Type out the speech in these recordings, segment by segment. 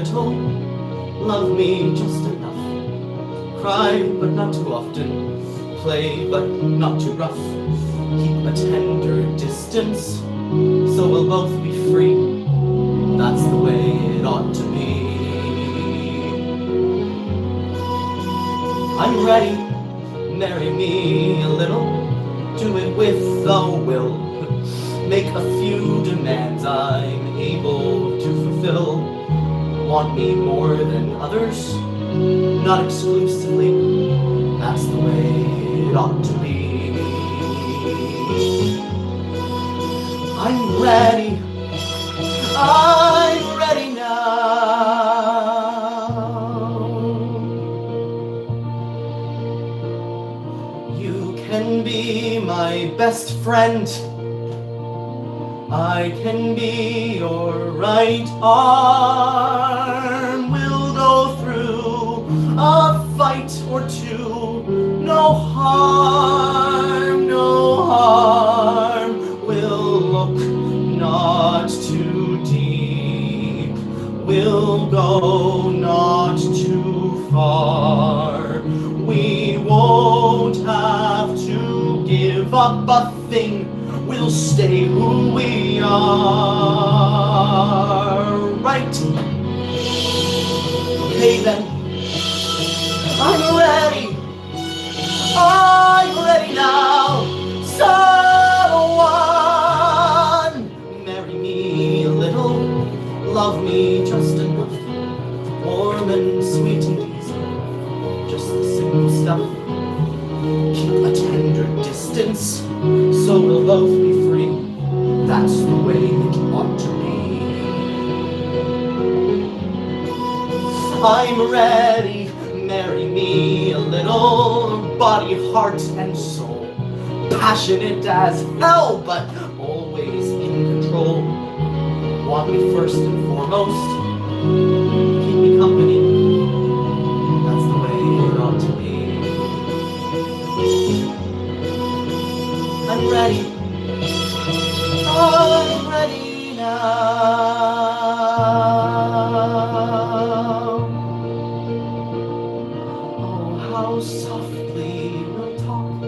little, love me just enough. Cry, but not too often. Play, but not too rough. Keep a tender distance, so we'll both be free. That's the way it ought to be. I'm ready, marry me a little. Do it with a will. Make a few demands I'm able to fulfill. Want me more than others? Not exclusively. That's the way it ought to be. I'm ready. I'm ready now. You can be my best friend. I can be your right arm. We'll go through a fight or two. No harm, no harm. We'll look not too deep. We'll go not too far. We won't have to give up a thing. We'll stay who we are. Right. Okay then. I'm ready. I'm ready now. Someone marry me a little. Love me just enough. Warm and sweet and easy. Just the simple stuff. Keep a tender distance, so we'll both be free. That's the way it ought to be. I'm ready, marry me a little. Body, heart, and soul. Passionate as hell, but always in control. Want me first and foremost. Keep me company. That's the way it ought to be. I'm ready. I'm ready now. Oh, how softly we'll talk.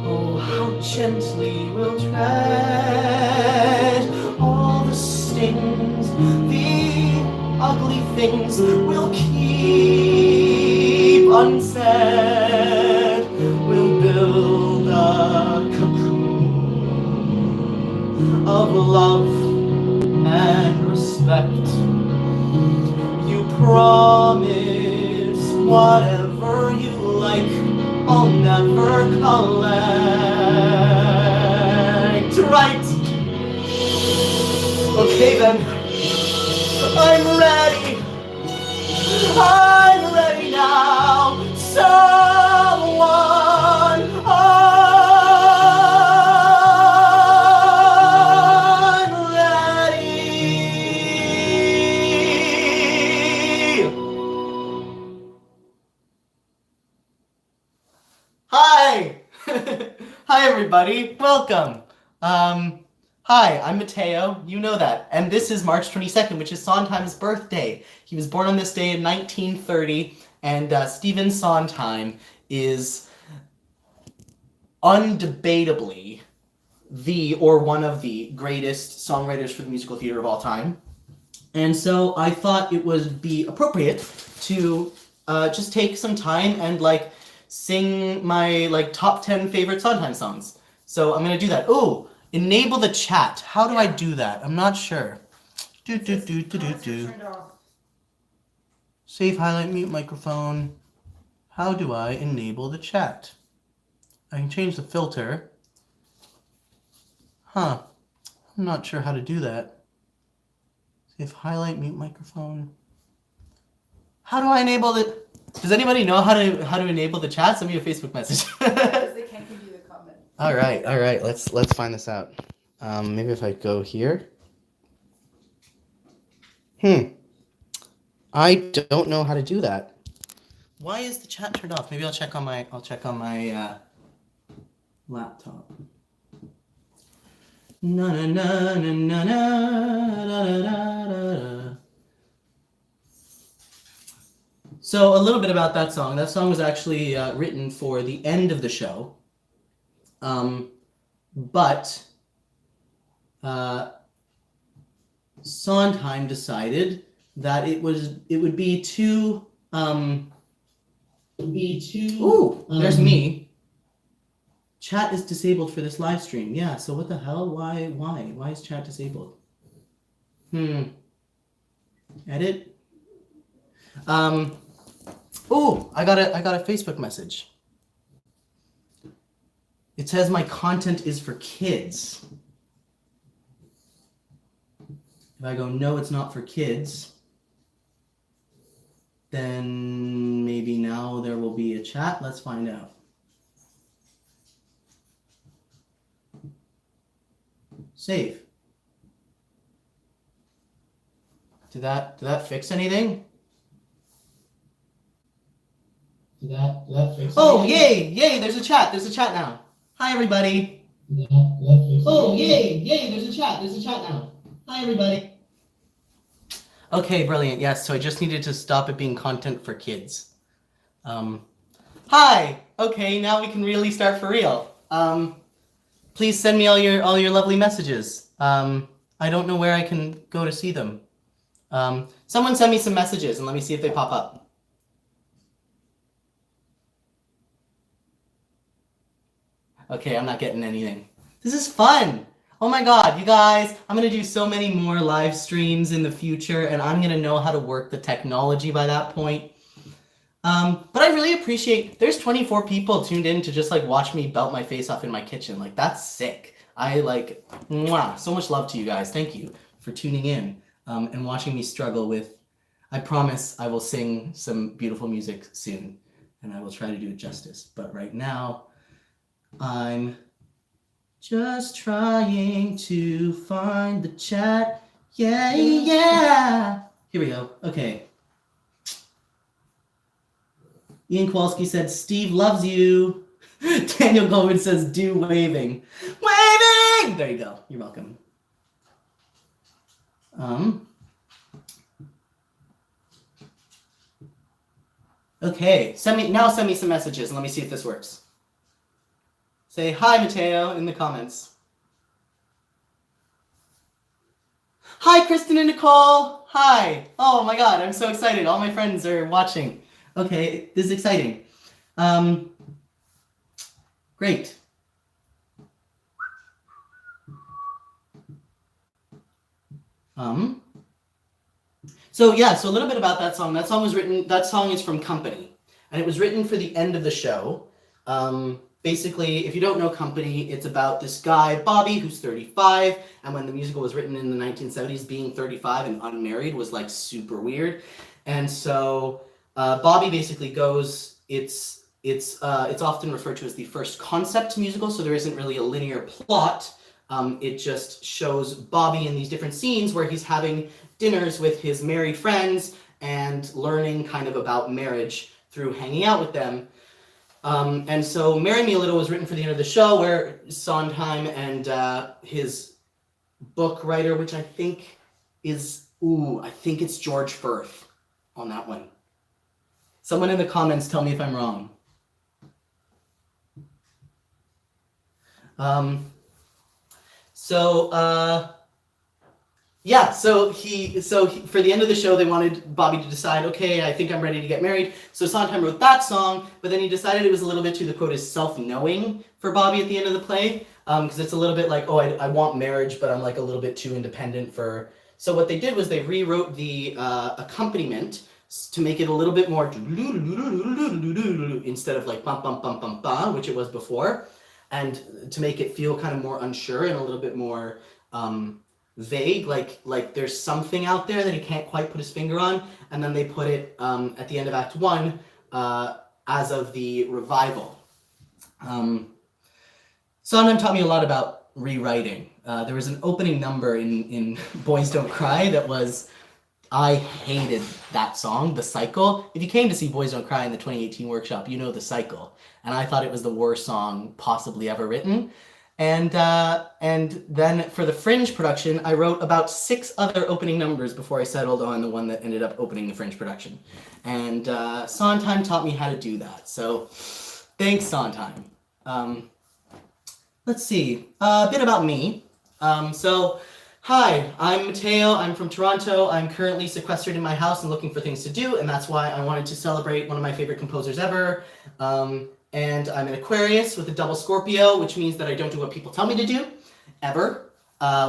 Oh, how gently we'll tread. All the stings, the ugly things we'll keep unsaid. We'll build a cocoon of love and respect. You promise whatever you like, I'll never collect. Right? Okay then. I'm ready. I'm ready now. Someone, I'm ready. Hi. Hi everybody. Welcome. Hi, I'm Mateo, you know that, and this is March 22nd, which is Sondheim's birthday. He was born on this day in 1930, and Stephen Sondheim is undebatably the, or one of the, greatest songwriters for the musical theater of all time. And so I thought it would be appropriate to just take some time and sing my top 10 favorite Sondheim songs. So I'm gonna do that. Oh! Enable the chat. How do I do that? I'm not sure. Save, highlight, mute microphone. How do I enable the chat? I can change the filter. Huh. I'm not sure how to do that. Save, highlight, mute microphone. How do I enable it? Does anybody know how to enable the chat? Send me a Facebook message. They can't give you the comment. All right. Let's find this out. Maybe if I go here. I don't know how to do that. Why is the chat turned off? Maybe I'll check on my laptop. Na na na na na na na na. So a little bit about that song. That song was actually written for the end of the show, but Sondheim decided that it would be too. Ooh, there's me. Chat is disabled for this live stream. Yeah, so what the hell? Why is chat disabled? Edit. Oh, I got a Facebook message. It says my content is for kids. If I go, no, it's not for kids, then maybe now there will be a chat. Let's find out. Save. Did that fix anything? Did that fix Oh, anything? Yay, there's a chat now. Hi, everybody. Oh, yay, there's a chat now. Hi, everybody. Okay, brilliant. Yes, so I just needed to stop it being content for kids. Hi. Okay, now we can really start for real. Please send me all your lovely messages. I don't know where I can go to see them. Someone send me some messages and let me see if they pop up. Okay, I'm not getting anything. This is fun. Oh my God, you guys, I'm gonna do so many more live streams in the future and I'm gonna know how to work the technology by that point. But I really appreciate, there's 24 people tuned in to just like watch me belt my face off in my kitchen. Like, that's sick. I like, mwah, so much love to you guys. Thank you for tuning in and watching me struggle with, I promise I will sing some beautiful music soon and I will try to do it justice. But right now, I'm just trying to find the chat. Yeah. Here we go. Okay. Ian Kowalski said, Steve loves you. Daniel Goldman says, do waving. Waving! There you go. You're welcome. Okay. Send me some messages and let me see if this works. Say hi, Mateo, in the comments. Hi, Kristen and Nicole. Hi. Oh my God, I'm so excited. All my friends are watching. Okay, this is exciting. Great. So a little bit about that song. That song is from Company, and it was written for the end of the show. Basically, if you don't know Company, it's about this guy, Bobby, who's 35, and when the musical was written in the 1970s, being 35 and unmarried was like super weird. And so Bobby basically goes, it's often referred to as the first concept musical, so there isn't really a linear plot. It just shows Bobby in these different scenes where he's having dinners with his married friends and learning kind of about marriage through hanging out with them. And so Marry Me a Little was written for the end of the show, where Sondheim and his book writer, which I think it's George Firth on that one. Someone in the comments tell me if I'm wrong. So for the end of the show, they wanted Bobby to decide, okay, I think I'm ready to get married. So Sondheim wrote that song, but then he decided it was a little bit too, the quote is self-knowing for Bobby at the end of the play, because it's a little bit like, oh, I want marriage, but I'm like a little bit too independent for. So what they did was they rewrote the accompaniment to make it a little bit more instead of like bum bum bum bum bum, which it was before, and to make it feel kind of more unsure and a little bit more vague, like there's something out there that he can't quite put his finger on, and then they put it at the end of Act 1 as of the revival. Sondheim taught me a lot about rewriting. There was an opening number in Boys Don't Cry that was, I hated that song, The Cycle. If you came to see Boys Don't Cry in the 2018 workshop, you know The Cycle. And I thought it was the worst song possibly ever written. And then for the Fringe production, I wrote about 6 other opening numbers before I settled on the one that ended up opening the Fringe production. And Sondheim taught me how to do that. So thanks, Sondheim. Let's see, a bit about me. Hi, I'm Mateo. I'm from Toronto. I'm currently sequestered in my house and looking for things to do, and that's why I wanted to celebrate one of my favorite composers ever. And I'm an Aquarius with a double Scorpio, which means that I don't do what people tell me to do, ever,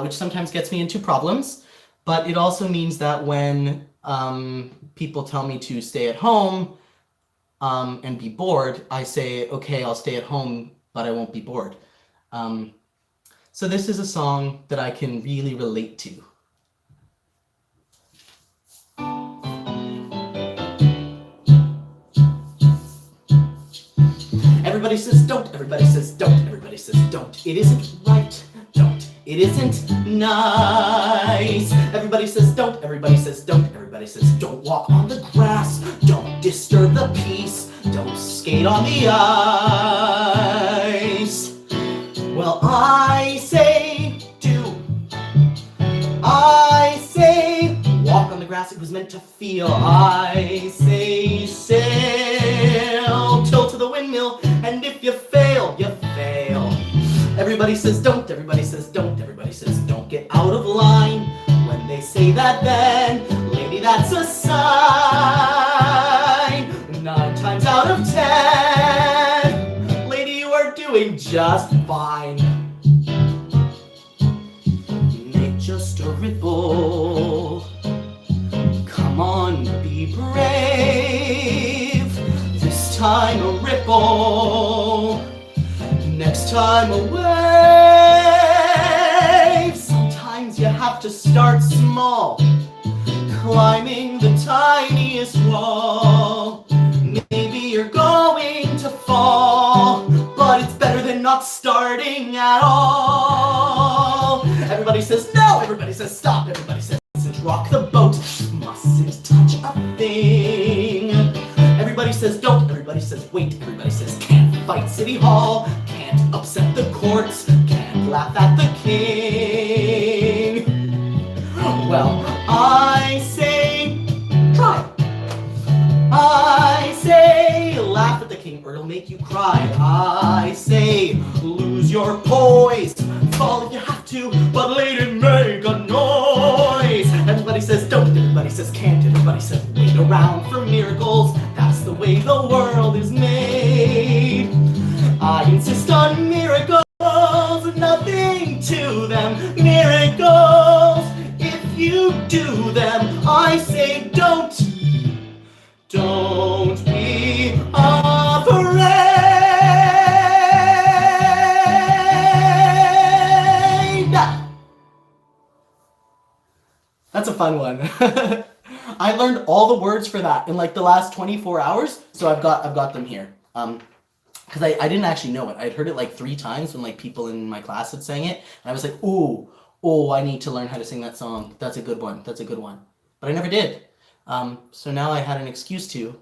which sometimes gets me into problems. But it also means that when people tell me to stay at home and be bored, I say, okay, I'll stay at home, but I won't be bored. So this is a song that I can really relate to. Everybody says don't, everybody says don't, everybody says don't. It isn't right, don't. It isn't nice. Everybody says don't, everybody says don't, everybody says don't walk on the grass, don't disturb the peace, don't skate on the ice. Well, I say do. I say walk on the grass, it was meant to feel. I say sail, tilt to the windmill, and if you fail, you fail. Everybody says don't, everybody says don't, everybody says don't get out of line. When they say that, then, lady, that's a sign. 9 times out of 10, lady, you are doing just fine. Make just a ripple. Come on, be brave. This time a ripple. Next time a wave. Sometimes you have to start small, climbing the tiniest wall. Maybe you're going to fall, but it's better than not starting at all. Everybody says no, everybody says stop, everybody says rock the boat, mustn't touch a thing. Everybody says don't, everybody says wait, everybody says can't fight City Hall, can't upset the courts, can't laugh at the king. Well, I say try. I say laugh at the king or it'll make you cry. I say lose your poise, fall if you have to, but lady, make a noise. Everybody says don't, everybody says can't, everybody says wait around for miracles. That's the way the world is made. I insist on miracles, nothing to them. Miracles, if you do them, I say don't. Don't be afraid. That's a fun one. I learned all the words for that in like the last 24 hours, so I've got them here. Because I didn't actually know it. I'd heard it like 3 times when like people in my class had sang it, and I was like, oh, I need to learn how to sing that song. That's a good one. That's a good one. But I never did. So now I had an excuse to.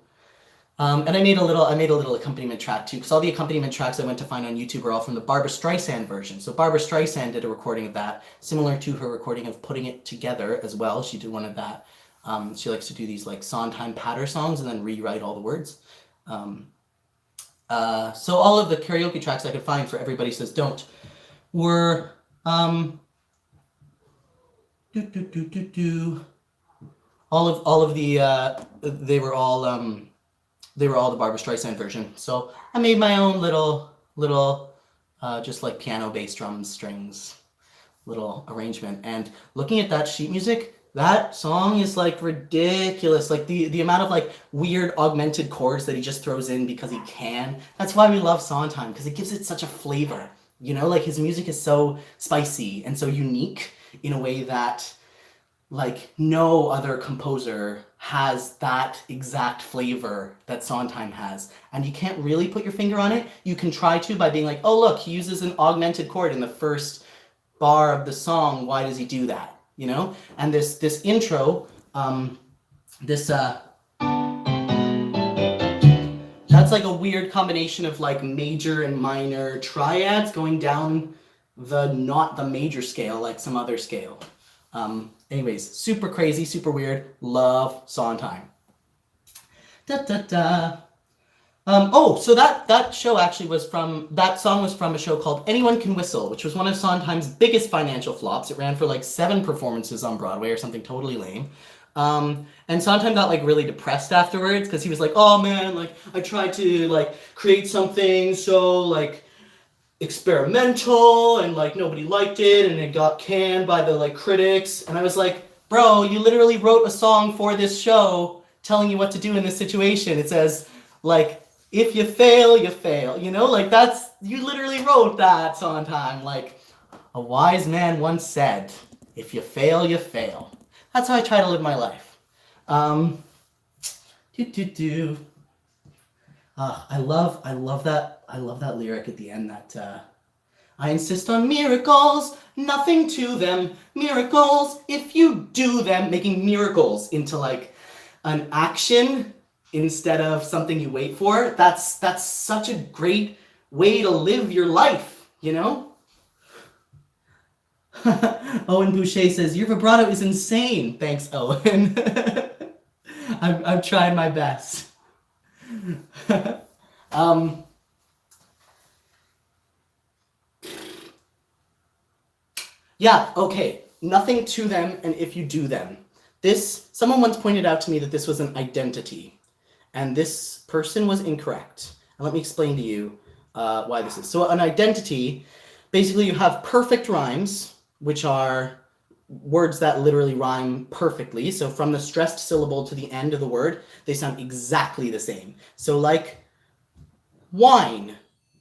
And I made a little accompaniment track too, because all the accompaniment tracks I went to find on YouTube are all from the Barbra Streisand version. So Barbra Streisand did a recording of that, similar to her recording of Putting It Together as well. She did one of that. She likes to do these like Sondheim patter songs and then rewrite all the words. So all of the karaoke tracks I could find for Everybody Says Don't were all of the they were all the Barbra Streisand version. So I made my own little just like piano, bass, drums, strings, little arrangement. And looking at that sheet music, that song is like ridiculous. Like the amount of like weird augmented chords that he just throws in because he can. That's why we love Sondheim, because it gives it such a flavor. You know, like his music is so spicy and so unique in a way that like no other composer has that exact flavor that Sondheim has. And you can't really put your finger on it. You can try to by being like, oh look, he uses an augmented chord in the first bar of the song. Why does he do that? You know? And this intro, that's like a weird combination of like major and minor triads going down not the major scale like some other scale. Anyways, super crazy, super weird. Love Sondheim. Da da da. So that show actually that song was from a show called Anyone Can Whistle, which was one of Sondheim's biggest financial flops. It ran for like 7 performances on Broadway or something totally lame. And Sondheim got like really depressed afterwards because he was like, oh man, like I tried to like create something so like experimental and like nobody liked it and it got canned by the like critics. And I was like, bro, you literally wrote a song for this show telling you what to do in this situation. It says like, if you fail, you fail, you know, like you literally wrote that Sondheim. Like a wise man once said, if you fail, you fail. That's how I try to live my life. I love that lyric at the end that I insist on miracles, nothing to them, miracles if you do them, making miracles into like an action instead of something you wait for. That's such a great way to live your life, you know? Owen Boucher says, your vibrato is insane. Thanks, Owen. I'm trying my best. Yeah, okay. Nothing to them and if you do them. Someone once pointed out to me that this was an identity. And this person was incorrect. And let me explain to you why this is. So an identity, basically you have perfect rhymes, which are words that literally rhyme perfectly. So from the stressed syllable to the end of the word, they sound exactly the same. So like wine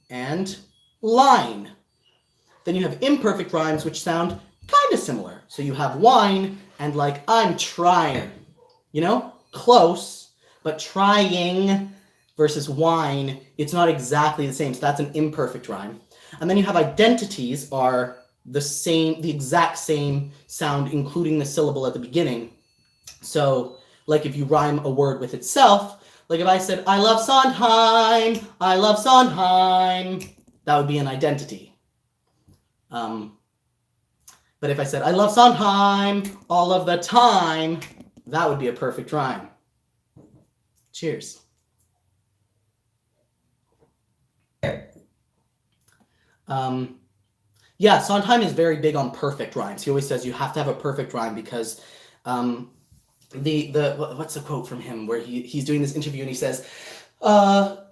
and line. Then you have imperfect rhymes, which sound kind of similar. So you have wine and like I'm trying, you know, close, but trying versus wine, it's not exactly the same. So that's an imperfect rhyme. And then you have identities are the exact same sound, including the syllable at the beginning. So like if you rhyme a word with itself, like if I said, I love Sondheim, that would be an identity. But if I said, I love Sondheim all of the time, that would be a perfect rhyme. Cheers. Yeah, Sondheim is very big on perfect rhymes. He always says you have to have a perfect rhyme because what's the quote from him where he's doing this interview and he says, the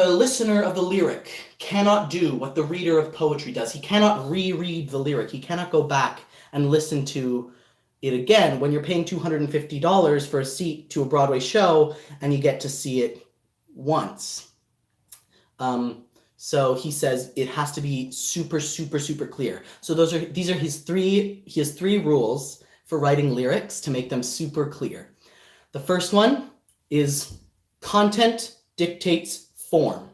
listener of the lyric cannot do what the reader of poetry does. He cannot reread the lyric. He cannot go back and listen to it again when you're paying $250 for a seat to a Broadway show and you get to see it once. So he says it has to be super, super, super clear. So these are his three rules for writing lyrics to make them super clear. The first one is content dictates form.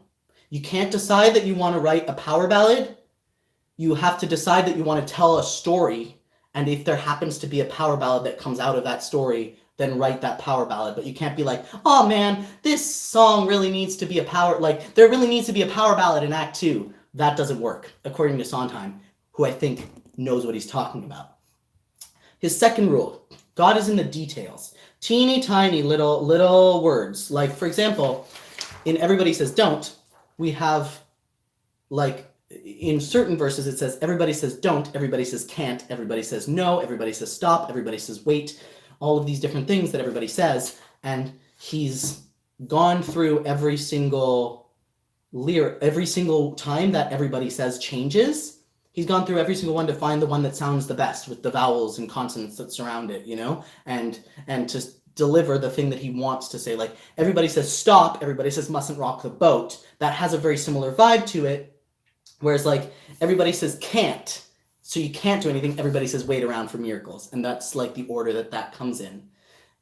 You can't decide that you want to write a power ballad. You have to decide that you want to tell a story. And if there happens to be a power ballad that comes out of that story, then write that power ballad. But you can't be like, oh man, this song really needs to be there really needs to be a power ballad in Act 2. That doesn't work, according to Sondheim, who I think knows what he's talking about. His second rule, God is in the details. Teeny tiny little words. Like, for example, in Everybody Says Don't, we have, like, in certain verses it says, everybody says don't, everybody says can't, everybody says no, everybody says stop, everybody says wait, all of these different things that everybody says, and he's gone through every single lyric, every single time that everybody says changes, he's gone through every single one to find the one that sounds the best with the vowels and consonants that surround it, you know, and to deliver the thing that he wants to say. Like everybody says stop, everybody says mustn't rock the boat. That has a very similar vibe to it. Whereas like everybody says can't, so you can't do anything. Everybody says wait around for miracles. And that's like the order that comes in.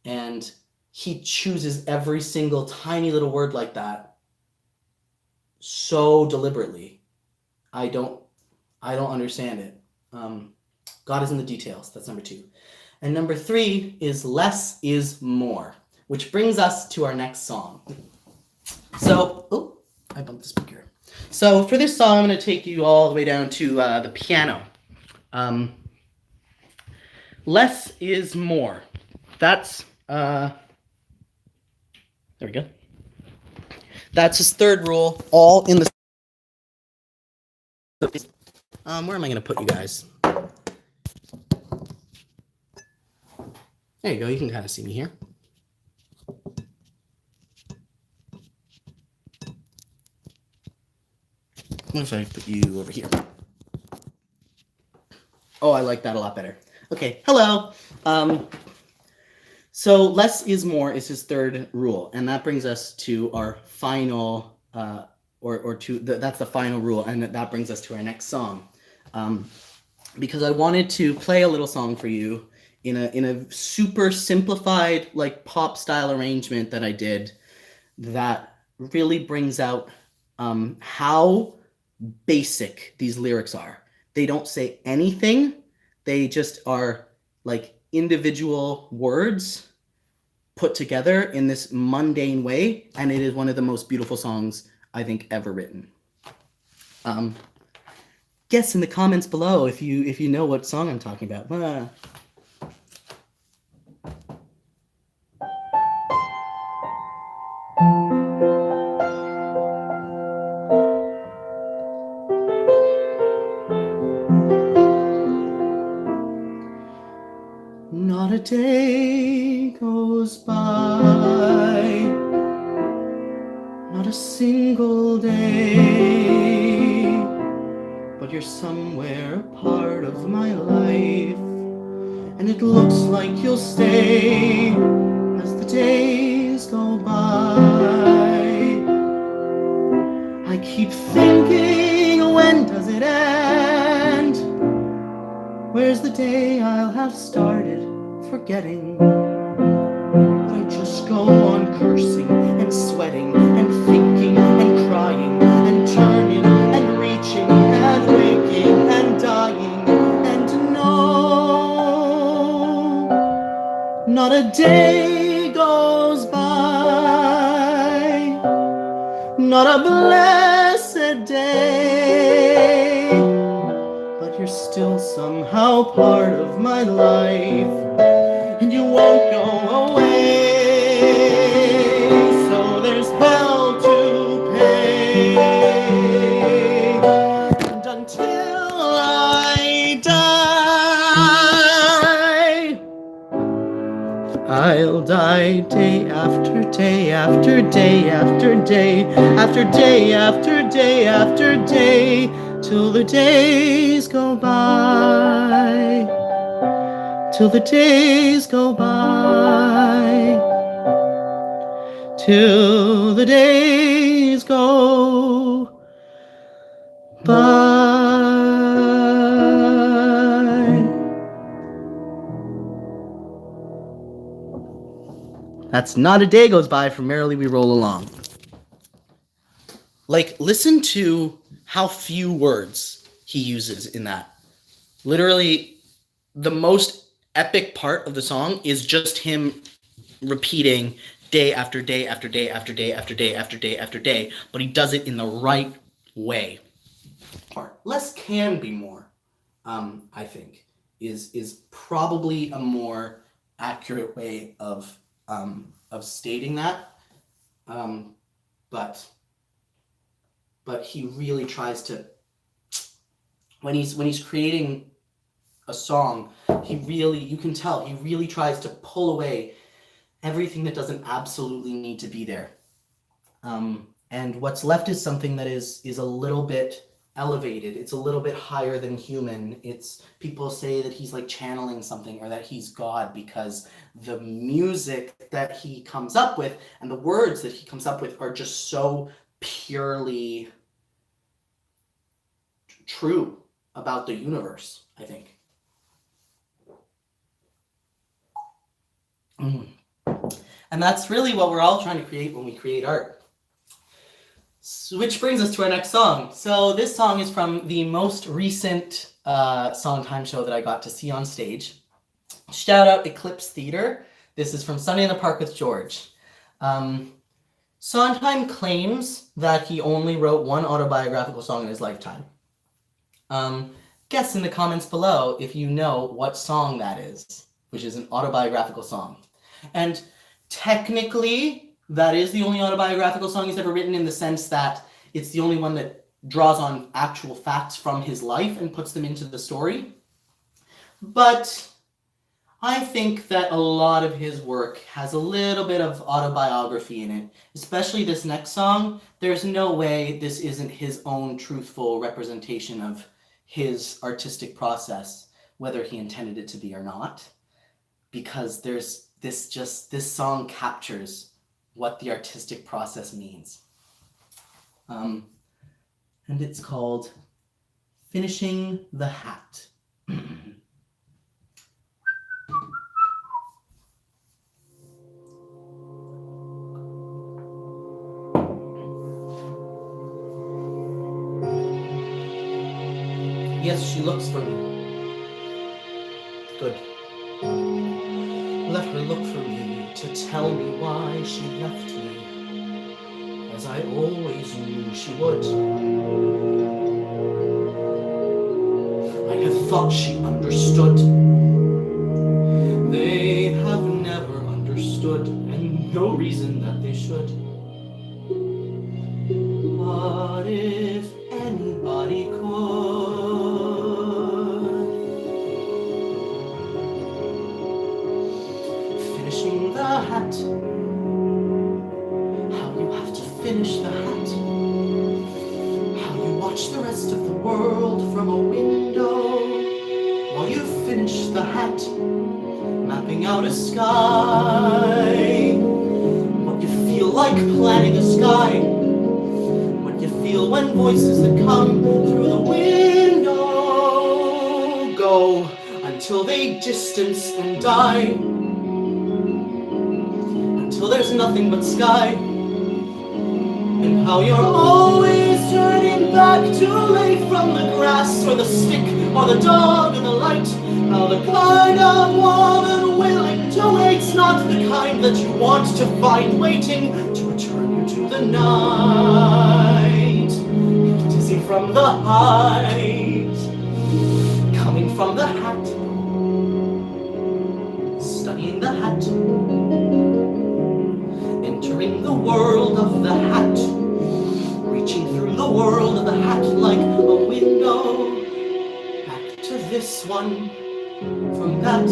And he chooses every single tiny little word like that so deliberately. I don't understand it. God is in the details. That's number 2. And number 3 is less is more, which brings us to our next song. So, I bumped the speaker. So for this song, I'm going to take you all the way down to the piano. Less is more. That's, there we go. That's his third rule, all in the... where am I going to put you guys? There you go, you can kind of see me here. What if I put you over here? Oh, I like that a lot better. Okay, hello. So less is more is his third rule, and that brings us to our final, that's the final rule, and that brings us to our next song. Because I wanted to play a little song for you in a super simplified, like pop style arrangement that I did, that really brings out how basic these lyrics are. They don't say anything. They just are like individual words put together in this mundane way, and it is one of the most beautiful songs I think ever written. Guess in the comments below if you know what song I'm talking about. Not a day goes by, not a single day, but you're somewhere a part of my life, and it looks like you'll stay as the days go by. I keep thinking, when does it end? Where's the day I'll have started forgetting? But I just go on cursing and sweating and thinking and crying and turning and reaching and waking and dying, and no, not a day goes by, not a blessed day, but you're still somehow part of my life, and you won't go away, so there's hell to pay, and until I die, I'll die day after day after day after day after day after day after day, till the days go by, till the days go by, till the days go by. That's Not a Day Goes By from Merrily We Roll Along. Like, listen to how few words he uses in that. Literally, the most epic part of the song is just him repeating day after day after day after day after day after day after day, but he does it in the right way. Less can be more, I think, is probably a more accurate way of stating that. But he really tries to, when he's creating a song, you can tell he really tries to pull away everything that doesn't absolutely need to be there. And what's left is something that is a little bit elevated. It's a little bit higher than human. People say that he's like channeling something, or that he's God, because the music that he comes up with and the words that he comes up with are just so purely true about the universe, I think. And that's really what we're all trying to create when we create art. Which brings us to our next song. So this song is from the most recent Sondheim show that I got to see on stage. Shout out Eclipse Theater. This is from Sunday in the Park with George. Sondheim claims that he only wrote one autobiographical song in his lifetime. Guess in the comments below if you know what song that is, which is an autobiographical song. And technically, that is the only autobiographical song he's ever written, in the sense that it's the only one that draws on actual facts from his life and puts them into the story. But I think that a lot of his work has a little bit of autobiography in it, especially this next song. There's no way this isn't his own truthful representation of his artistic process, whether he intended it to be or not, because there's this song captures what the artistic process means. And it's called Finishing the Hat. Yes, she looks for me. Good. Let her look for me to tell me why she left me, as I always knew she would. I had thought she understood. They have never understood, and no reason that they should. But if anybody could, finishing the hat, how you have to finish the hat, how you watch the rest of the world from a window while you finish the hat, mapping out a sky, what you feel like planning a sky, what you feel when voices that come through the window go until they distance and die, until there's nothing but sky, and how you're always turning back too late from the grass or the stick or the dog or the light, how the kind of woman willing to wait's not the kind that you want to find waiting to return you to the night, dizzy from the height, coming from the hat, studying the hat, entering the world of the hat, reaching through the world of the hat like a window, back to this one, from that,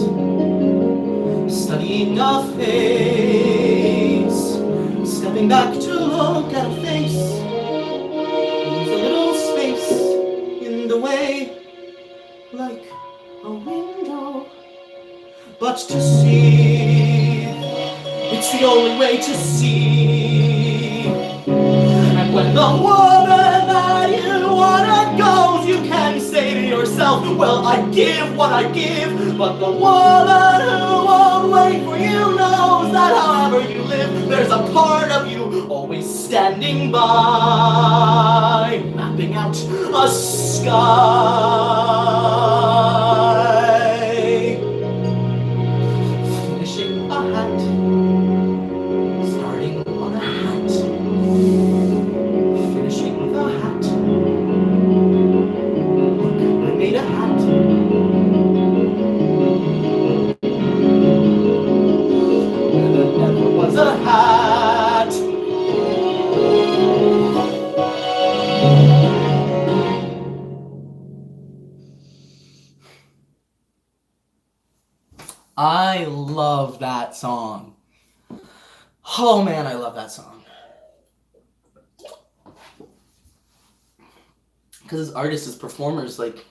studying a face, stepping back to look at a face, leaves a little space in the way, like a window, but to see, it's the only way to see. And when the woman that you wanna goes, you can say to yourself, well, I give what I give, but the woman who won't wait for you knows that however you live, there's a part of you always standing by, mapping out a sky, finishing a hat, starting on a hat, finishing the hat. Look, I made a hat. Where there never was a hat. I love that song. Oh man, I love that song. Because as artists, as performers, like,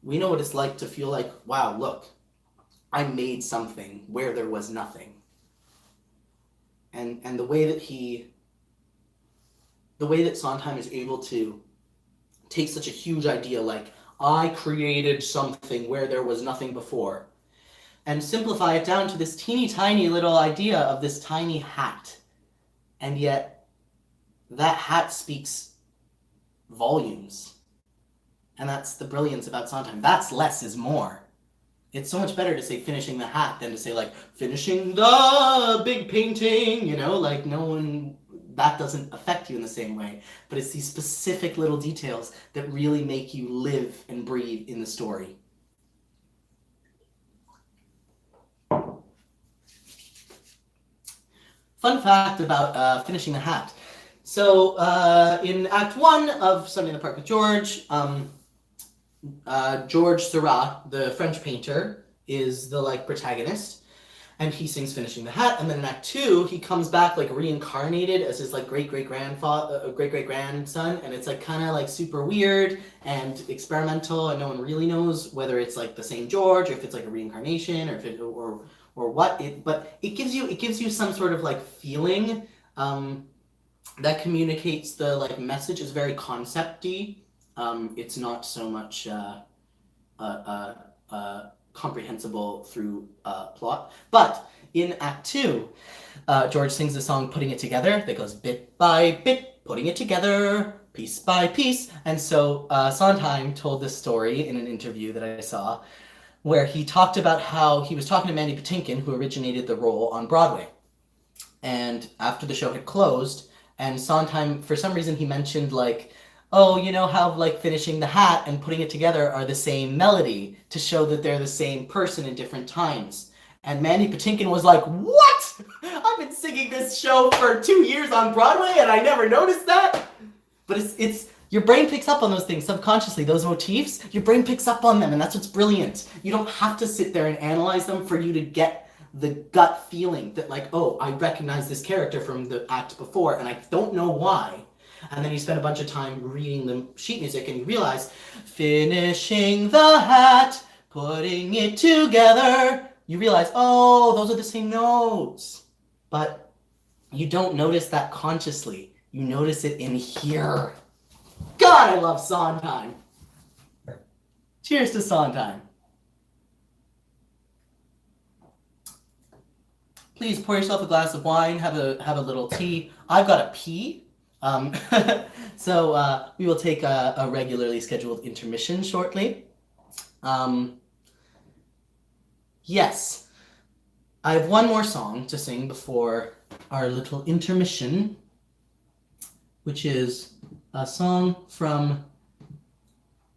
we know what it's like to feel like, wow, look, I made something where there was nothing. And the way that Sondheim is able to take such a huge idea, like, I created something where there was nothing before, and simplify it down to this teeny tiny little idea of this tiny hat. And yet, that hat speaks volumes. And that's the brilliance about Sondheim. That's less is more. It's so much better to say finishing the hat than to say, like, finishing the big painting, you know? Like, no one that doesn't affect you in the same way. But it's these specific little details that really make you live and breathe in the story. Fun fact about Finishing the Hat. So in Act 1 of Sunday in the Park with George, George Seurat, the French painter, is the protagonist, and he sings Finishing the Hat. And then in Act 2, he comes back reincarnated as his great-great-grandson, and it's kind of super weird and experimental, and no one really knows whether it's the same George, or if it's a reincarnation, or if it or what it. But it gives you some sort of feeling that communicates the message. Is very concept-y. It's not so much comprehensible through plot. But in Act 2, George sings the song Putting It Together that goes bit by bit, putting it together, piece by piece. And so Sondheim told this story in an interview that I saw, where he talked about how he was talking to Mandy Patinkin, who originated the role on Broadway. And after the show had closed, and Sondheim, for some reason, he mentioned oh, you know how Finishing the Hat and Putting It Together are the same melody, to show that they're the same person in different times. And Mandy Patinkin was like, what? I've been singing this show for 2 years on Broadway and I never noticed that. But it's your brain picks up on those things subconsciously, those motifs, your brain picks up on them, and that's what's brilliant. You don't have to sit there and analyze them for you to get the gut feeling that oh, I recognize this character from the act before and I don't know why. And then you spend a bunch of time reading the sheet music and you realize, finishing the hat, putting it together. You realize, oh, those are the same notes. But you don't notice that consciously. You notice it in here. God, I love Sondheim. Cheers to Sondheim. Please pour yourself a glass of wine, have a little tea. I've got to pee. So we will take a regularly scheduled intermission shortly. Yes, I have one more song to sing before our little intermission, which is a song from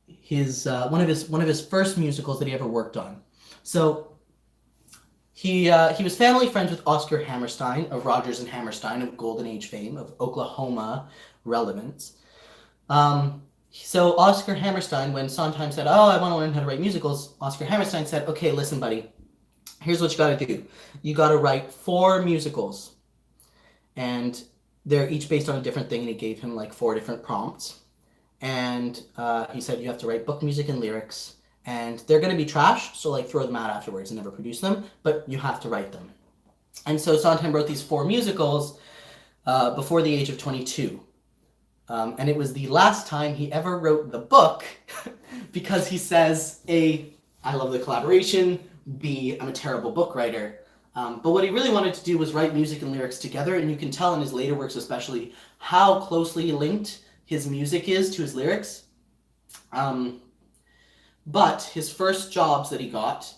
his one of his first musicals that he ever worked on. So he was family friends with Oscar Hammerstein of Rodgers and Hammerstein of Golden Age fame, of Oklahoma relevance. So Oscar Hammerstein, when Sondheim said, oh, I want to learn how to write musicals, Oscar Hammerstein said, okay, listen, buddy, here's what you got to do. You got to write 4 musicals, and they're each based on a different thing, and he gave him 4 different prompts. And he said, you have to write book music and lyrics, and they're going to be trashed, so throw them out afterwards and never produce them, but you have to write them. And so Sondheim wrote these 4 musicals before the age of 22. And it was the last time he ever wrote the book because he says, A, I love the collaboration, B, I'm a terrible book writer. But what he really wanted to do was write music and lyrics together, and you can tell in his later works especially how closely linked his music is to his lyrics. But his first jobs that he got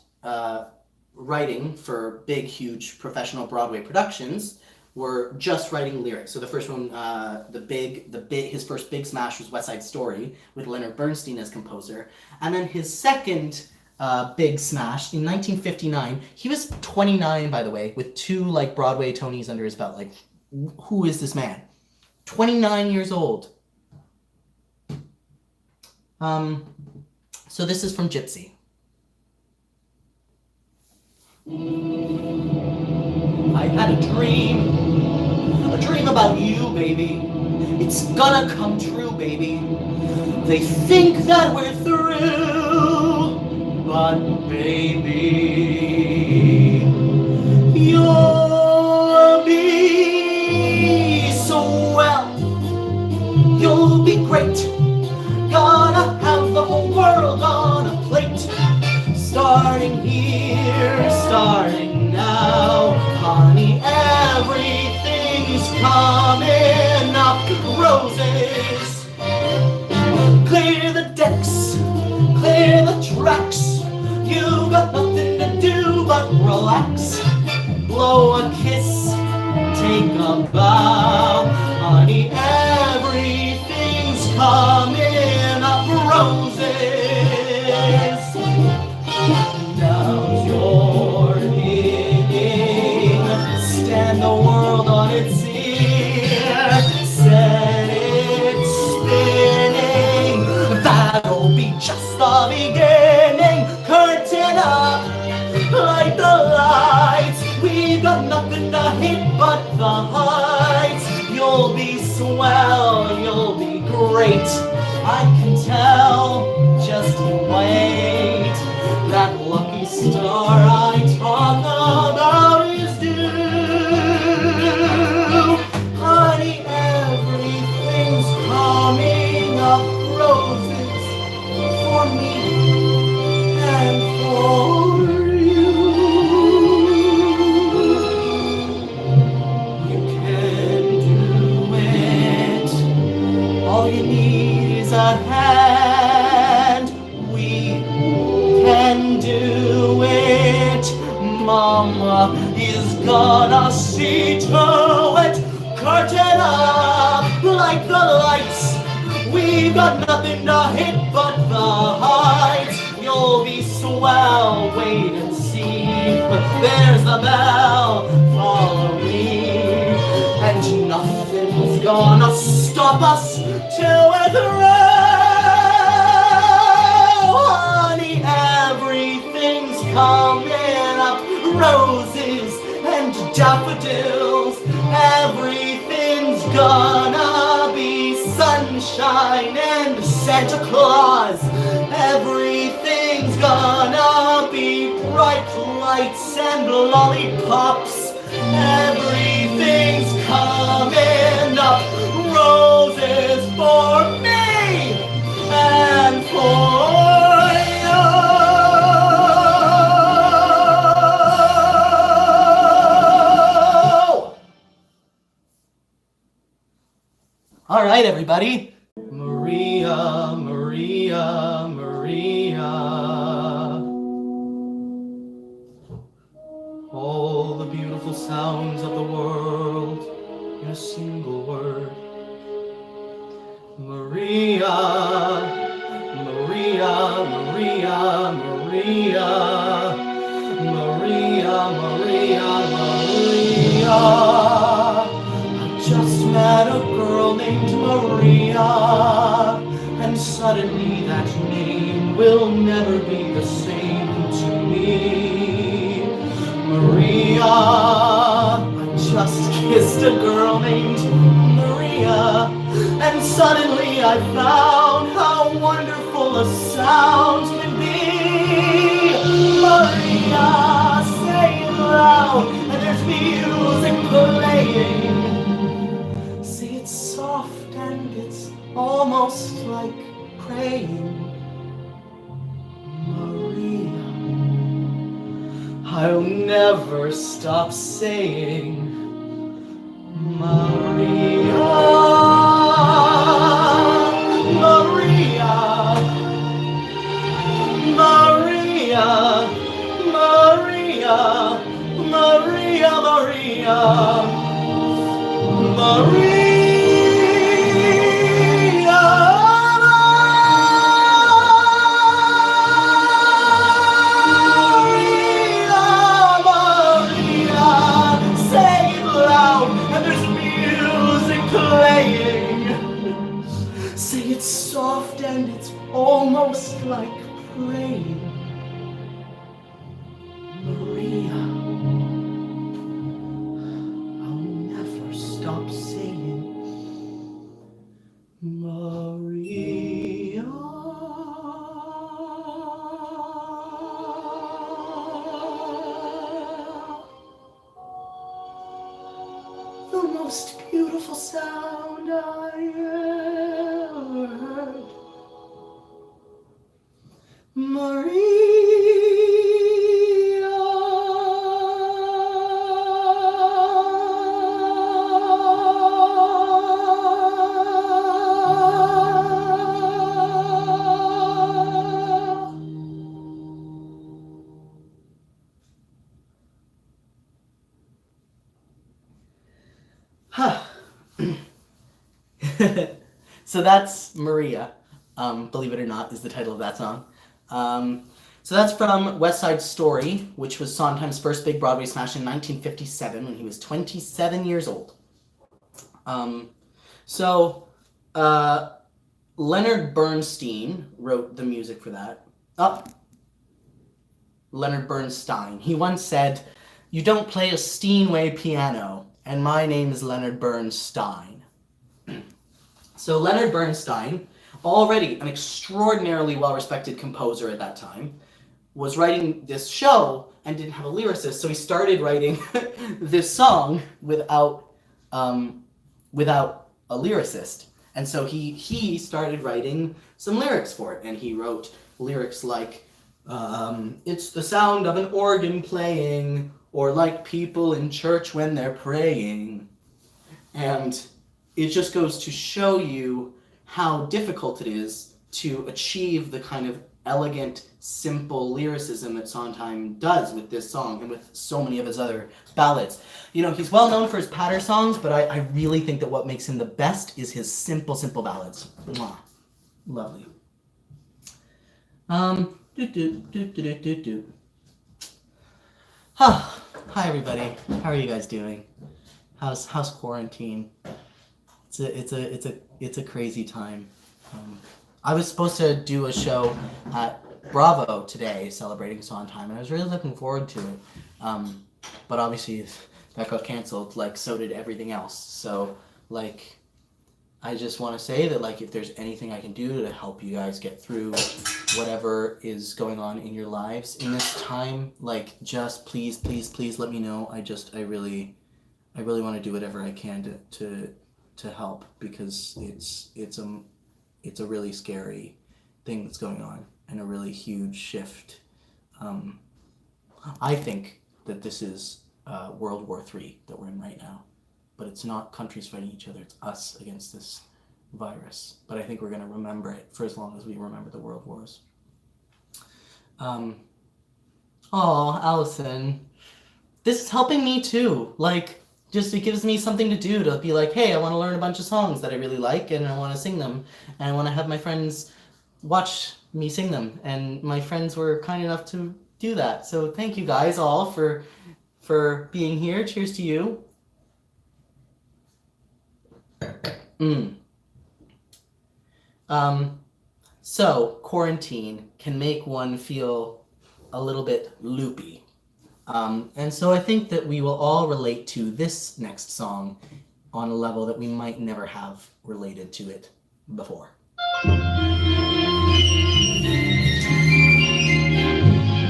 writing for big, huge professional Broadway productions were just writing lyrics. So the first one, his first big smash was West Side Story with Leonard Bernstein as composer. And then his second big smash in 1959, he was 29, by the way, with 2 Broadway Tonys under his belt. Who is this man? 29 years old. So this is from Gypsy. I had a dream about you, baby. It's gonna come true, baby. They think that we're through, but baby, you'll be so well. You'll be great. Gonna have the whole world on a plate. Starting here, starting now, honey, everything's coming up. Roses, clear the decks, clear the tracks. You got nothing to do but relax. Blow a kiss, take a bow. just the beginning. Curtain up, light the lights. We've got nothing to hit but the heights. You'll be swell, you'll be great. I can tell, just you wait. That lucky star I talk about is due. Honey, everything's coming up roses for me and for you. You can do it. All you need is a hand. We can do it. Mama is gonna see to it. Curtain up, like the lights. We've got nothing to hit but the heights. You'll be swell, wait and see. There's the bell, follow me. And nothing's gonna stop us till we're through. Honey, everything's coming up. Roses and daffodils. Everything's gonna be sunshine and Santa Claus. Everything's gonna be bright lights and lollipops. Everything's coming up. Roses for me and for you. All right, everybody. Maria, Maria, Maria. All the beautiful sounds of the world in a single word. Maria, Maria, Maria, Maria. Maria, Maria, Maria. Just met a girl named Maria, and suddenly that name will never be the same to me. Maria, I just kissed a girl named Maria, and suddenly I found how wonderful a sound can be. Maria, say it loud, and there's music playing. Soft and it's almost like praying. Maria, I'll never stop saying Maria, Maria, Maria, Maria, Maria, Maria, Maria. Say it's soft and it's almost like praying. Maria, I'll never stop saying Maria. The most beautiful sound I ever heard. Maria. So that's Maria, believe it or not, is the title of that song. So that's from West Side Story, which was Sondheim's first big Broadway smash in 1957 when he was 27 years old. Leonard Bernstein wrote the music for that. Leonard Bernstein. He once said, "You don't play a Steinway piano, and my name is Leonard Bernstein." So Leonard Bernstein, already an extraordinarily well-respected composer at that time, was writing this show and didn't have a lyricist, so he started writing this song without a lyricist. And so he started writing some lyrics for it, and he wrote lyrics like, "It's the sound of an organ playing, or like people in church when they're praying." And it just goes to show you how difficult it is to achieve the kind of elegant, simple lyricism that Sondheim does with this song and with so many of his other ballads. You know, he's well known for his patter songs, but I really think that what makes him the best is his simple, simple ballads. Mwah. Lovely. Hi everybody. How are you guys doing? How's quarantine? It's a crazy time. I was supposed to do a show at Bravo today celebrating Sondheim, and I was really looking forward to it. But obviously that got canceled, like so did everything else. So like, I just want to say that like, if there's anything I can do to help you guys get through whatever is going on in your lives in this time, like just please let me know. I really want to do whatever I can to help, because it's a really scary thing that's going on and a really huge shift. I think that this is World War III that we're in right now, but it's not countries fighting each other, it's us against this virus. But I think we're going to remember it for as long as we remember the world wars. Allison, this is helping me too. Like, just it gives me something to do, to be like, hey, I want to learn a bunch of songs that I really like, and I want to sing them, and I want to have my friends watch me sing them, and my friends were kind enough to do that. So thank you guys all for being here. Cheers to you. So quarantine can make one feel a little bit loopy. And so I think that we will all relate to this next song on a level that we might never have related to it before.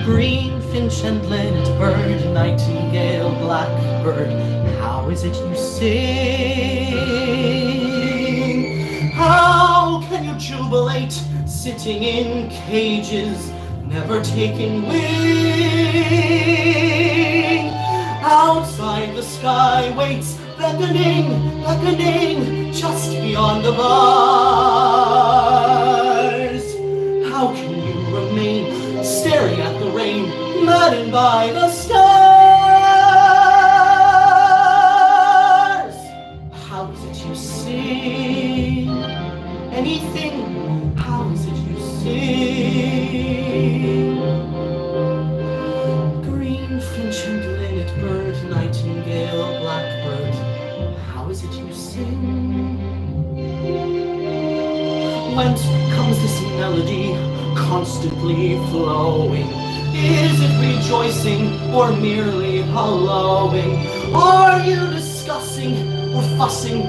Green finch and linnet bird, nightingale, blackbird, how is it you sing? How can you jubilate, sitting in cages, never taking wing? Outside the sky waits, beckoning, just beyond the bars. How can you remain, staring at the rain, maddened by the stars? How is it you sing anything? How is it you sing? Green finch and linnet bird, nightingale, blackbird, how is it you sing? Whence comes this melody, constantly flowing? Is it rejoicing or merely hallowing? Are you discussing or fussing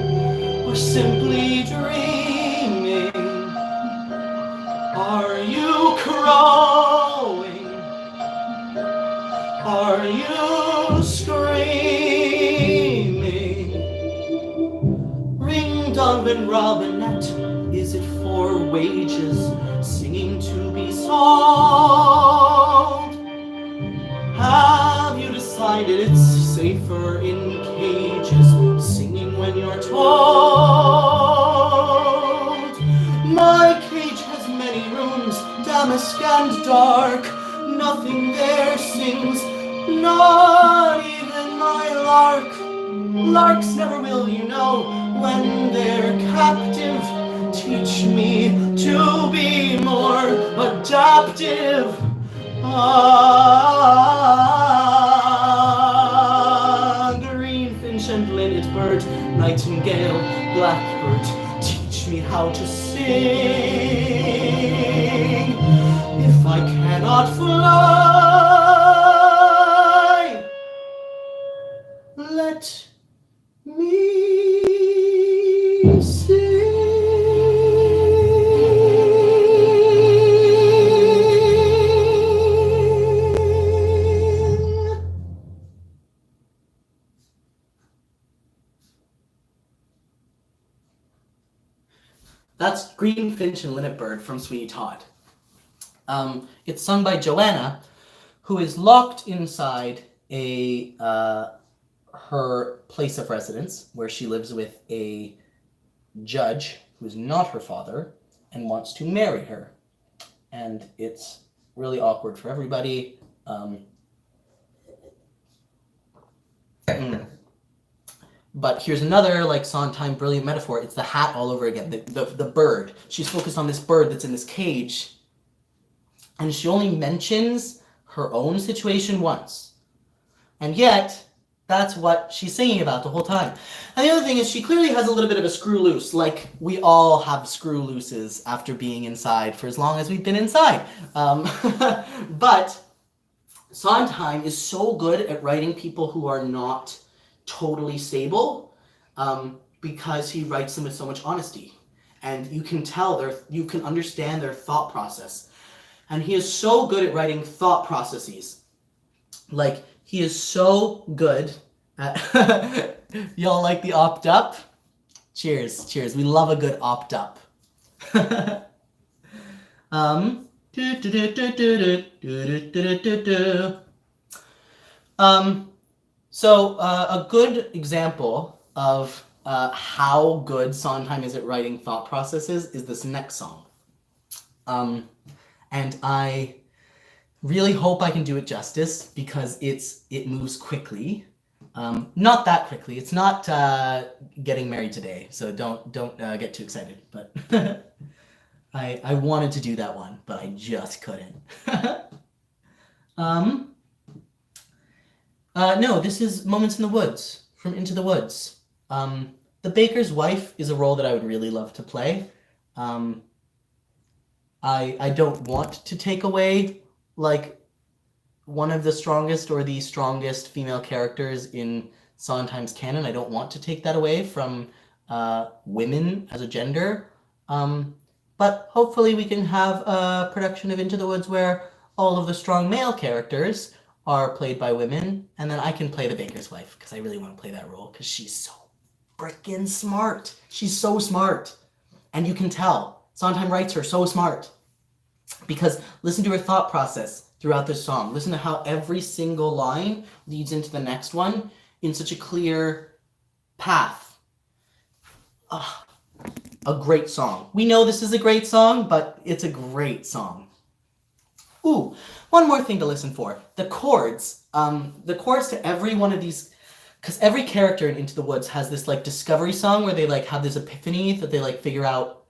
or simply dreaming? Are you crowing? Are you screaming? Ring dove and robinette, is it for wages, singing to be sold? Have you decided it's safer in cages, singing when you're told? My cage has many rooms, damask and dark, nothing there sings, not even my lark. Larks never will, you know, when they're captive. Teach me to be more adaptive. Green finch and linnet bird, nightingale, blackbird, teach me how to sing. If I cannot fly, let me sing. That's Green Finch and Linnet Bird from Sweeney Todd. It's sung by Joanna, who is locked inside her place of residence, where she lives with a judge who is not her father and wants to marry her. And it's really awkward for everybody. But here's another like Sondheim brilliant metaphor. It's the hat all over again. The bird. She's focused on this bird that's in this cage, and she only mentions her own situation once. And yet, that's what she's singing about the whole time. And the other thing is she clearly has a little bit of a screw loose, like we all have screw looses after being inside for as long as we've been inside. But Sondheim is so good at writing people who are not totally stable, because he writes them with so much honesty, and you can tell you can understand their thought process, and he is so good at writing thought processes. Like he is so good at y'all like the opt up? Cheers, cheers. We love a good opt up. So a good example of how good Sondheim is at writing thought processes is this next song. And I really hope I can do it justice because it moves quickly. Not that quickly. It's not getting married today, so don't get too excited. But I wanted to do that one, but I just couldn't. No, this is Moments in the Woods from Into the Woods. The baker's wife is a role that I would really love to play. I don't want to take away like one of the strongest or the strongest female characters in Sondheim's canon. I don't want to take that away from women as a gender. But hopefully we can have a production of Into the Woods where all of the strong male characters are played by women, and then I can play the baker's wife because I really want to play that role because she's so freaking smart. She's so smart. And you can tell. Sondheim writes her so smart. Because listen to her thought process throughout this song. Listen to how every single line leads into the next one in such a clear path. A great song. We know this is a great song, but it's a great song. Ooh, one more thing to listen for. The chords. The chords to every one of these, because every character in Into the Woods has this like discovery song where they like have this epiphany that they like figure out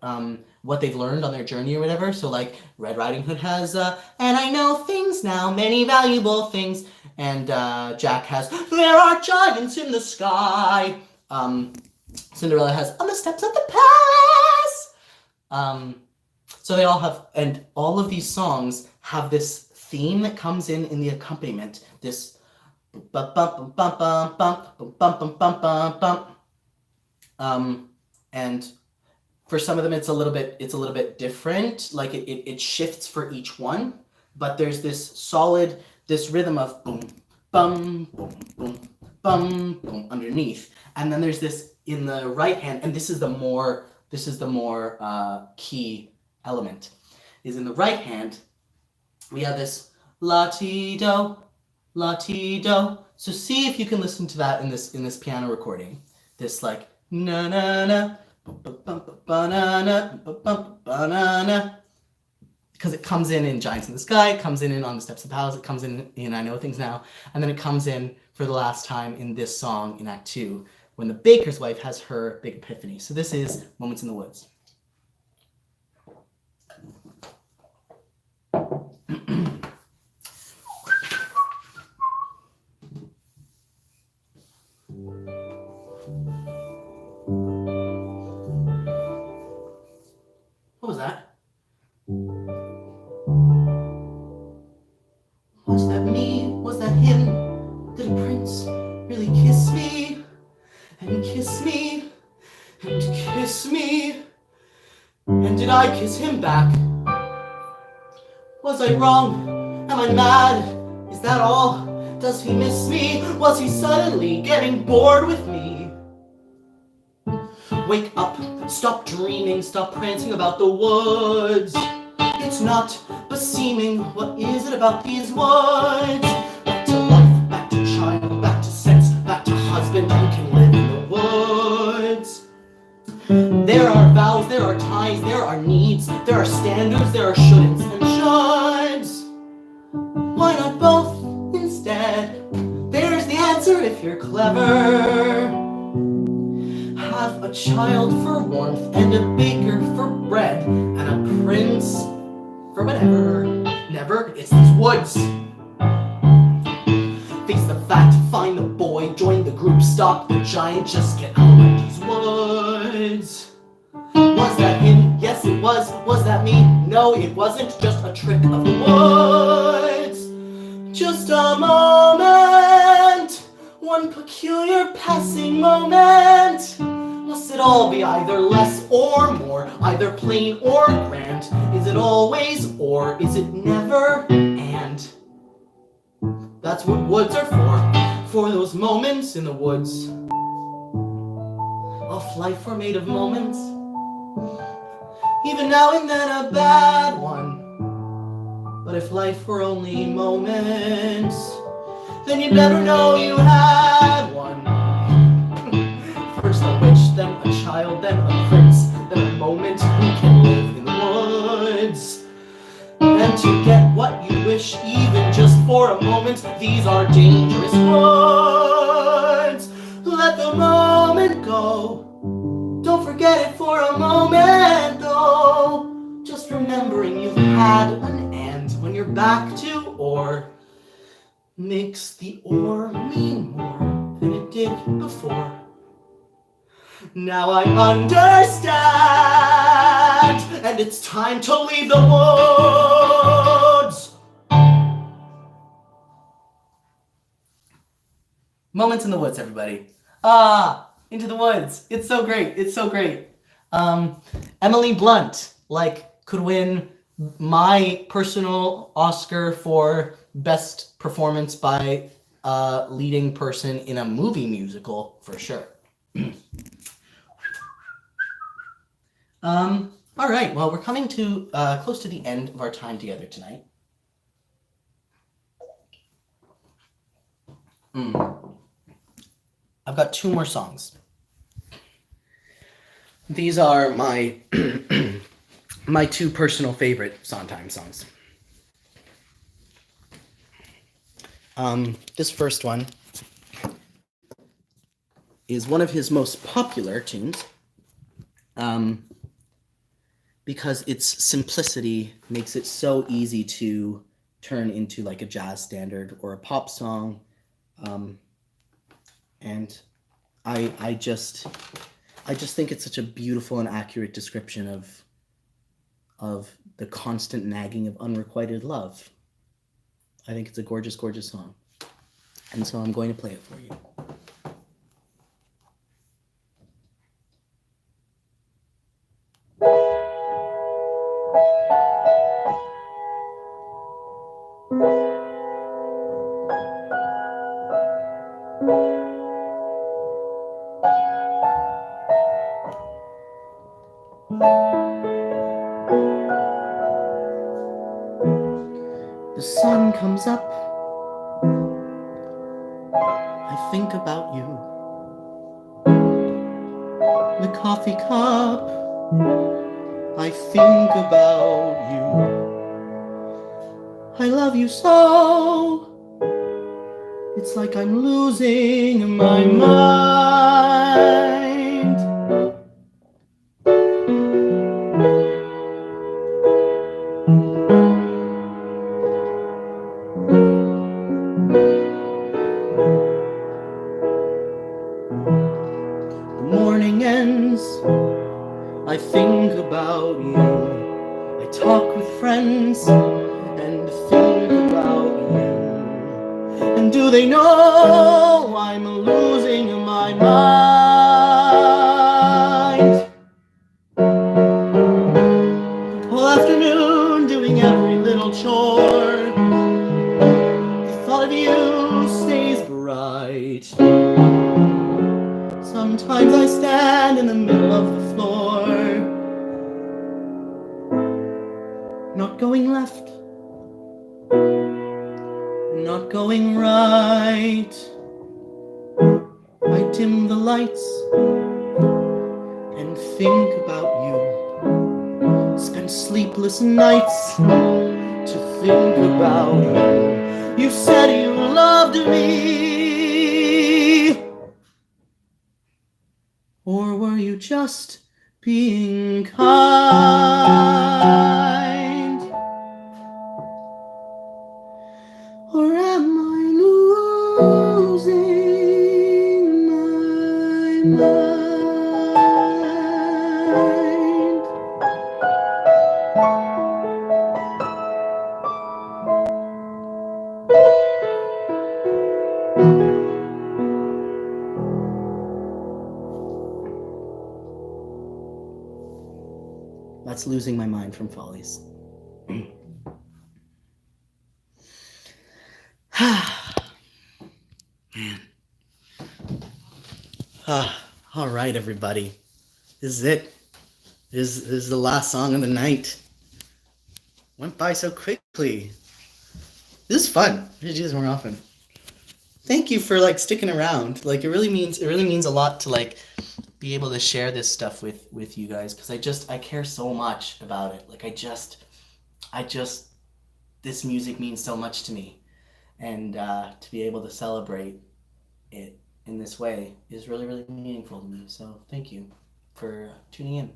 what they've learned on their journey or whatever. So like Red Riding Hood has and I know things now, many valuable things. And Jack has there are giants in the sky. Cinderella has on the steps of the palace. So they all have, and all of these songs have this theme that comes in the accompaniment. This bump bump bump bump bump bump bump bump bump bump. And for some of them it's a little bit different. Like it shifts for each one, but there's this rhythm of boom bum boom boom bum boom underneath, and then there's this in the right hand, and this is the more key element, is in the right hand we have this la-ti-do, la-ti-do. So see if you can listen to that in this piano recording. This like na na na ba-na-na ba-na-na, because it comes in Giants in the Sky, it comes in On the Steps of the Palace, it comes in I Know Things Now, and then it comes in for the last time in this song in Act 2 when the baker's wife has her big epiphany. So this is Moments in the Woods. I kiss him back. Was I wrong? Am I mad? Is that all? Does he miss me? Was he suddenly getting bored with me? Wake up, stop dreaming, stop prancing about the woods. It's not beseeming, what is it about these woods? Back to life, back to child, back to sex, back to husband who can live in the woods. There are vows, there are ties, there are needs, there are standards, there are shouldn'ts and shoulds. Why not both instead? There's the answer if you're clever. Have a child for warmth and a baker for bread and a prince for whatever. Never, it's these woods. Face the fact, find the boy, join the group, stop the giant, just get out of these woods. Was that him? Yes it was. Was that me? No it wasn't, just a trick of the woods. Just a moment, one peculiar passing moment. Must it all be either less or more, either plain or grand? Is it always or is it never? And that's what woods are for those moments in the woods. If life were made of moments, even now and then a bad one. But if life were only moments, then you'd better know you had one. First a witch, then a child, then a prince, then a moment who can live in the woods. And to get what you wish, even just for a moment, these are dangerous woods. Let the moment go. Don't forget it for a moment, though. Just remembering you've had an and when you're back to or makes the or mean more than it did before. Now I understand, and it's time to leave the woods. Moments in the woods, everybody. Into the woods. It's so great. It's so great. Emily Blunt, could win my personal Oscar for best performance by leading person in a movie musical for sure. All right. Well, we're coming to close to the end of our time together tonight. I've got two more songs. These are my my two personal favorite Sondheim songs. This first one is one of his most popular tunes, because its simplicity makes it so easy to turn into like a jazz standard or a pop song. And I just think it's such a beautiful and accurate description of the constant nagging of unrequited love. I think it's a gorgeous, gorgeous song. And so I'm going to play it for you. The sun comes up, I think about you. The coffee cup, I think about you. I love you so, it's like I'm losing my mind. I think about you. I talk with friends and think about you. And do they know I'm losing my mind? chore. The thought of you stays bright. Sometimes I stand in the middle of the floor, not going left, not going right. I dim the lights and think about you. Spend sleepless nights to think about you. You said you loved me. Or were you just being kind? Or am I losing my mind? That's Losing My Mind from Follies. Man. All right, everybody. This is it. This is the last song of the night. Went by so quickly. This is fun. We should do this more often. Thank you for sticking around. It really means a lot to be able to share this stuff with you guys, because I care so much about it. This music means so much to me, and to be able to celebrate it in this way is really, really meaningful to me. So thank you for tuning in.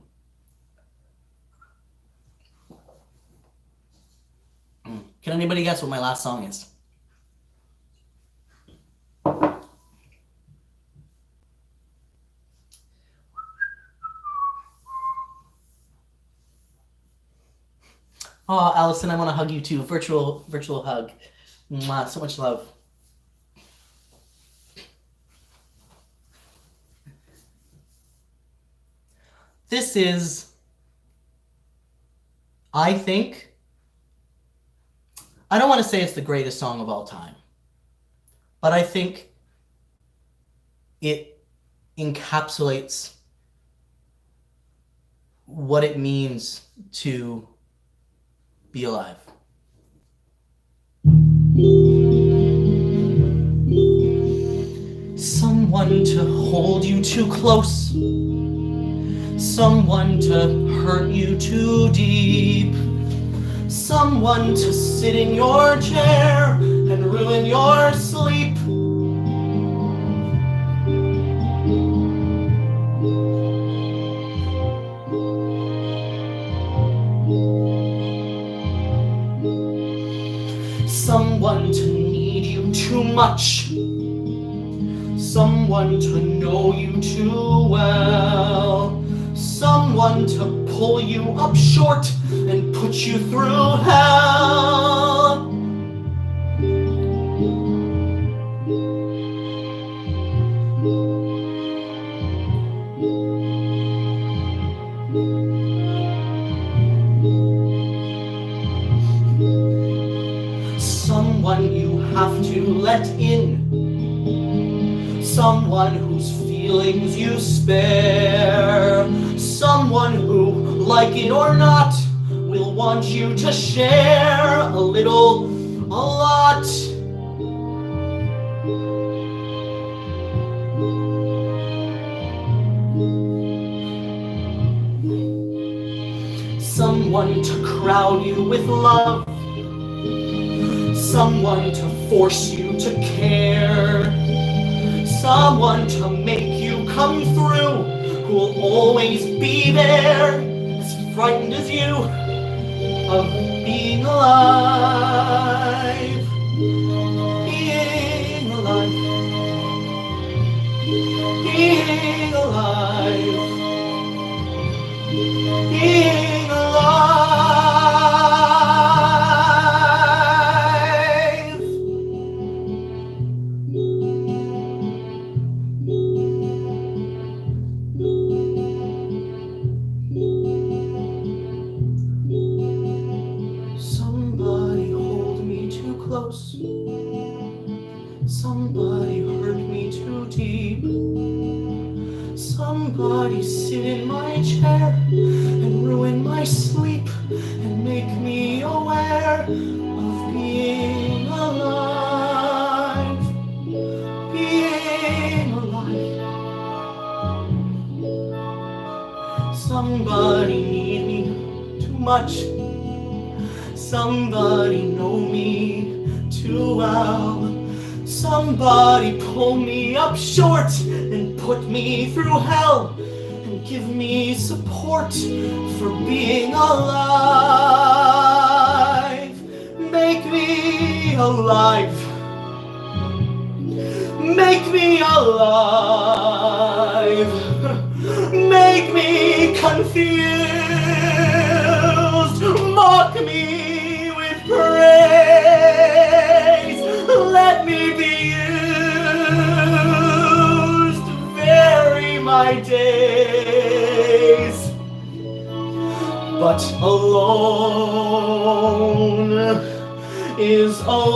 Can anybody guess what my last song is? Oh, Allison, I want to hug you too. Virtual hug. Mwah, so much love. This is, I think, I don't want to say it's the greatest song of all time, but I think it encapsulates what it means to be alive. Someone to hold you too close, someone to hurt you too deep, someone to sit in your chair and ruin your sleep. Someone to need you too much, someone to know you too well, someone to pull you up short and put you through hell. Someone you have to let in, someone whose feelings you spare, someone who, like it or not, will want you to share a little, a lot. Someone to crowd you with love, someone to force you to care, someone to make you come through, who will always be there, as frightened as you, of being alive. Being alive. Being alive. Being alive. Somebody close. Somebody hurt me too deep. Somebody sit in my chair and ruin my sleep and make me aware of being alive. Being alive. Somebody need me too much. Somebody know me too well. Somebody pull me up short and put me through hell and give me support for being alive. Make me alive. Make me alive. Make me confused. Mock me with praise. Let me be used. Vary my days. But alone is alone,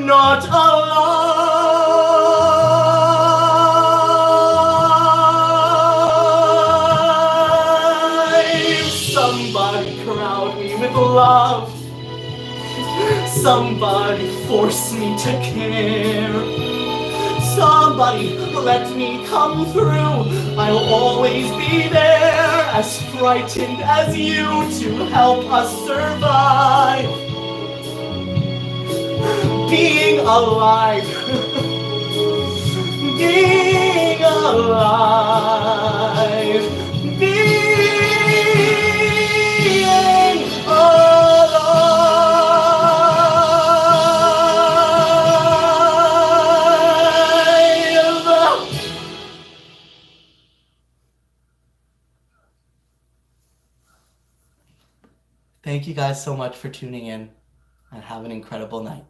not alive. Somebody crowd me with love. Somebody force me to care. Somebody let me come through. I'll always be there, as frightened as you, to help us survive. Being alive. Being alive. Being alive. Thank you guys so much for tuning in, and have an incredible night.